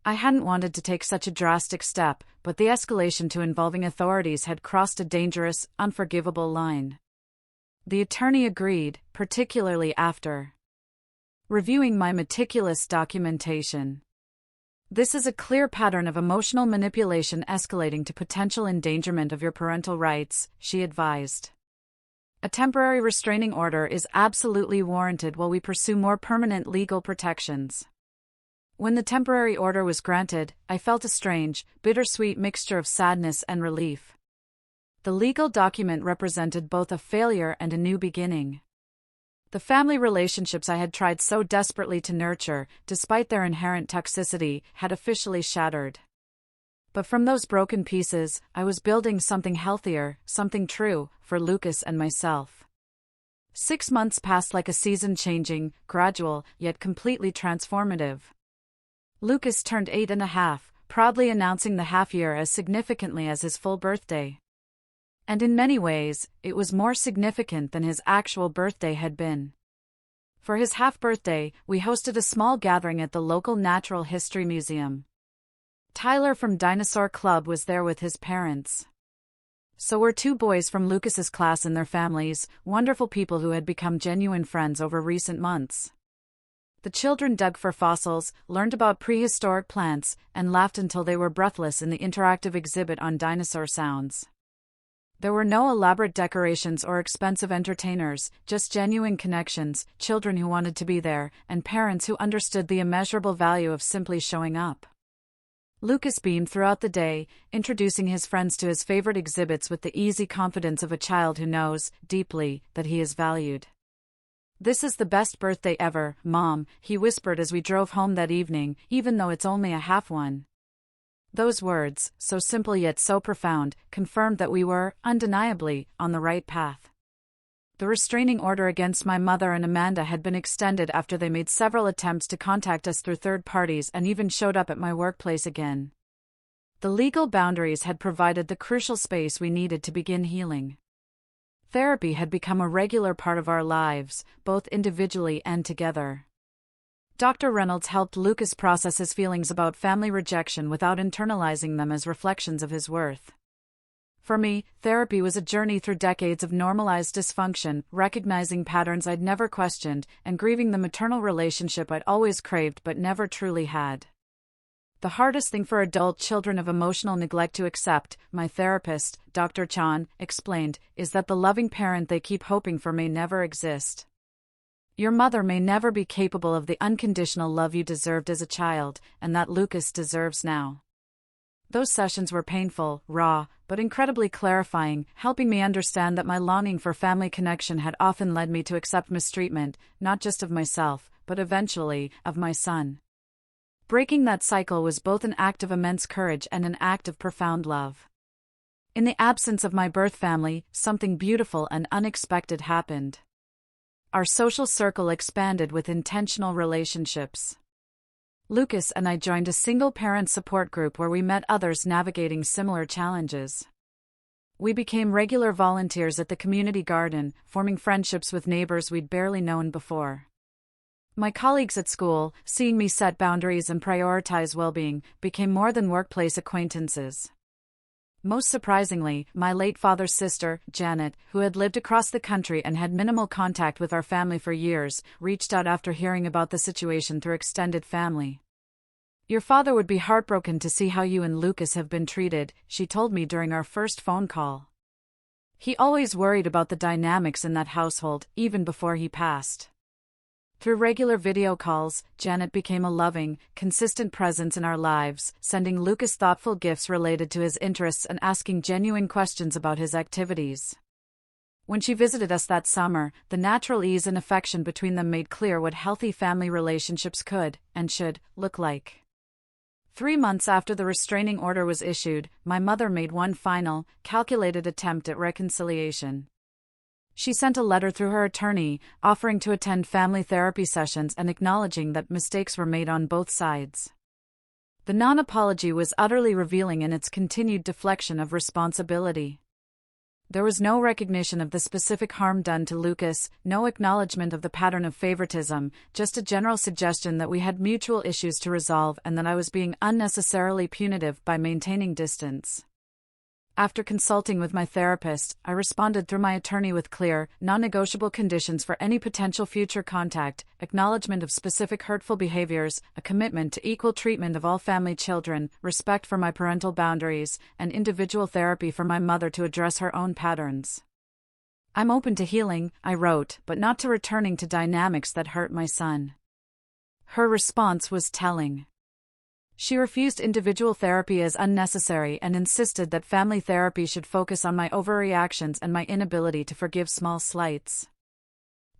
I hadn't wanted to take such a drastic step, but the escalation to involving authorities had crossed a dangerous, unforgivable line. The attorney agreed, particularly after reviewing my meticulous documentation. This is a clear pattern of emotional manipulation escalating to potential endangerment of your parental rights, she advised. A temporary restraining order is absolutely warranted while we pursue more permanent legal protections. When the temporary order was granted, I felt a strange, bittersweet mixture of sadness and relief. The legal document represented both a failure and a new beginning. The family relationships I had tried so desperately to nurture, despite their inherent toxicity, had officially shattered. But from those broken pieces, I was building something healthier, something true, for Lucas and myself. 6 months passed like a season-changing, gradual, yet completely transformative. Lucas turned 8.5, proudly announcing the half-year as significantly as his full birthday. And in many ways, it was more significant than his actual birthday had been. For his half-birthday, we hosted a small gathering at the local Natural History Museum. Tyler from Dinosaur Club was there with his parents. So were 2 boys from Lucas's class and their families, wonderful people who had become genuine friends over recent months. The children dug for fossils, learned about prehistoric plants, and laughed until they were breathless in the interactive exhibit on dinosaur sounds. There were no elaborate decorations or expensive entertainers, just genuine connections, children who wanted to be there, and parents who understood the immeasurable value of simply showing up. Lucas beamed throughout the day, introducing his friends to his favorite exhibits with the easy confidence of a child who knows, deeply, that he is valued. "This is the best birthday ever, Mom," he whispered as we drove home that evening, even though it's only a half one. Those words, so simple yet so profound, confirmed that we were, undeniably, on the right path. The restraining order against my mother and Amanda had been extended after they made several attempts to contact us through third parties and even showed up at my workplace again. The legal boundaries had provided the crucial space we needed to begin healing. Therapy had become a regular part of our lives, both individually and together. Dr. Reynolds helped Lucas process his feelings about family rejection without internalizing them as reflections of his worth. For me, therapy was a journey through decades of normalized dysfunction, recognizing patterns I'd never questioned, and grieving the maternal relationship I'd always craved but never truly had. The hardest thing for adult children of emotional neglect to accept, my therapist, Dr. Chan, explained, is that the loving parent they keep hoping for may never exist. Your mother may never be capable of the unconditional love you deserved as a child, and that Lucas deserves now. Those sessions were painful, raw, but incredibly clarifying, helping me understand that my longing for family connection had often led me to accept mistreatment, not just of myself, but eventually, of my son. Breaking that cycle was both an act of immense courage and an act of profound love. In the absence of my birth family, something beautiful and unexpected happened. Our social circle expanded with intentional relationships. Lucas and I joined a single-parent support group where we met others navigating similar challenges. We became regular volunteers at the community garden, forming friendships with neighbors we'd barely known before. My colleagues at school, seeing me set boundaries and prioritize well-being, became more than workplace acquaintances. Most surprisingly, my late father's sister, Janet, who had lived across the country and had minimal contact with our family for years, reached out after hearing about the situation through extended family. "Your father would be heartbroken to see how you and Lucas have been treated," she told me during our first phone call. "He always worried about the dynamics in that household, even before he passed." Through regular video calls, Janet became a loving, consistent presence in our lives, sending Lucas thoughtful gifts related to his interests and asking genuine questions about his activities. When she visited us that summer, the natural ease and affection between them made clear what healthy family relationships could, and should, look like. 3 months after the restraining order was issued, my mother made one final, calculated attempt at reconciliation. She sent a letter through her attorney, offering to attend family therapy sessions and acknowledging that mistakes were made on both sides. The non-apology was utterly revealing in its continued deflection of responsibility. There was no recognition of the specific harm done to Lucas, no acknowledgement of the pattern of favoritism, just a general suggestion that we had mutual issues to resolve and that I was being unnecessarily punitive by maintaining distance. After consulting with my therapist, I responded through my attorney with clear, non-negotiable conditions for any potential future contact, acknowledgement of specific hurtful behaviors, a commitment to equal treatment of all family children, respect for my parental boundaries, and individual therapy for my mother to address her own patterns. "I'm open to healing," I wrote, "but not to returning to dynamics that hurt my son." Her response was telling. She refused individual therapy as unnecessary and insisted that family therapy should focus on my overreactions and my inability to forgive small slights.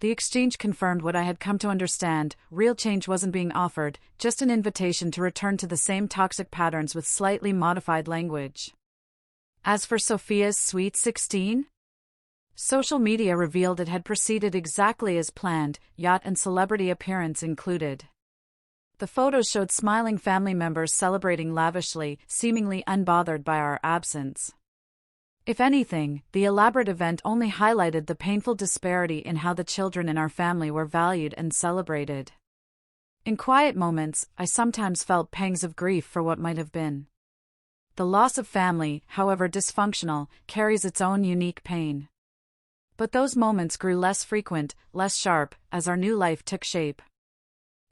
The exchange confirmed what I had come to understand: real change wasn't being offered, just an invitation to return to the same toxic patterns with slightly modified language. As for Sophia's sweet 16? Social media revealed it had proceeded exactly as planned, yacht and celebrity appearance included. The photos showed smiling family members celebrating lavishly, seemingly unbothered by our absence. If anything, the elaborate event only highlighted the painful disparity in how the children in our family were valued and celebrated. In quiet moments, I sometimes felt pangs of grief for what might have been. The loss of family, however dysfunctional, carries its own unique pain. But those moments grew less frequent, less sharp, as our new life took shape.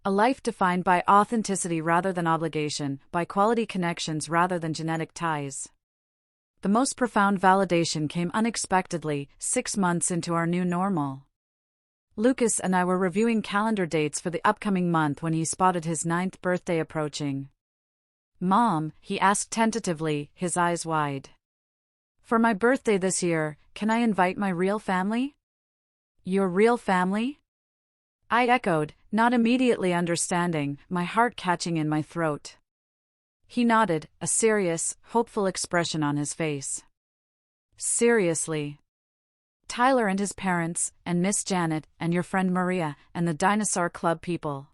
A life defined by authenticity rather than obligation, by quality connections rather than genetic ties. The most profound validation came unexpectedly, 6 months into our new normal. Lucas and I were reviewing calendar dates for the upcoming month when he spotted his 9th birthday approaching. "Mom," he asked tentatively, his eyes wide. "For my birthday this year, can I invite my real family?" "Your real family?" I echoed, not immediately understanding, my heart catching in my throat. He nodded, a serious, hopeful expression on his face. "Seriously. Tyler and his parents, and Miss Janet, and your friend Maria, and the Dinosaur Club people.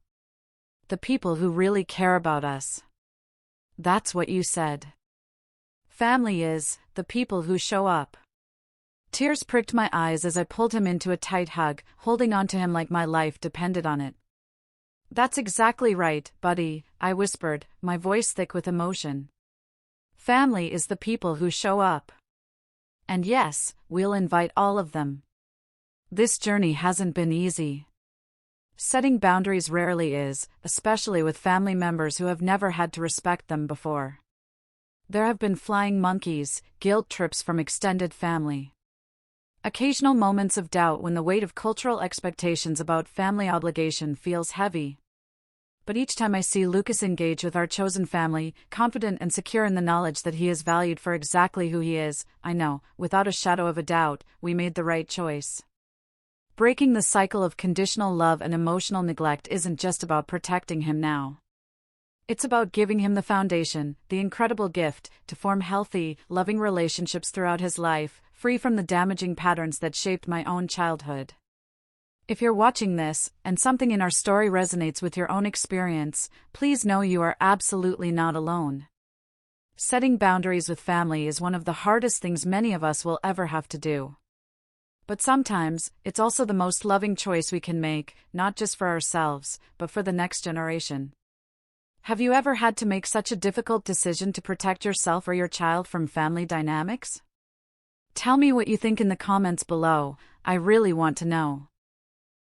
The people who really care about us." "That's what you said. Family is the people who show up." Tears pricked my eyes as I pulled him into a tight hug, holding on to him like my life depended on it. "That's exactly right, buddy," I whispered, my voice thick with emotion. "Family is the people who show up. And yes, we'll invite all of them." This journey hasn't been easy. Setting boundaries rarely is, especially with family members who have never had to respect them before. There have been flying monkeys, guilt trips from extended family. Occasional moments of doubt when the weight of cultural expectations about family obligation feels heavy. But each time I see Lucas engage with our chosen family, confident and secure in the knowledge that he is valued for exactly who he is, I know, without a shadow of a doubt, we made the right choice. Breaking the cycle of conditional love and emotional neglect isn't just about protecting him now. It's about giving him the foundation, the incredible gift, to form healthy, loving relationships throughout his life, free from the damaging patterns that shaped my own childhood. If you're watching this, and something in our story resonates with your own experience, please know you are absolutely not alone. Setting boundaries with family is one of the hardest things many of us will ever have to do. But sometimes, it's also the most loving choice we can make, not just for ourselves, but for the next generation. Have you ever had to make such a difficult decision to protect yourself or your child from family dynamics? Tell me what you think in the comments below. I really want to know.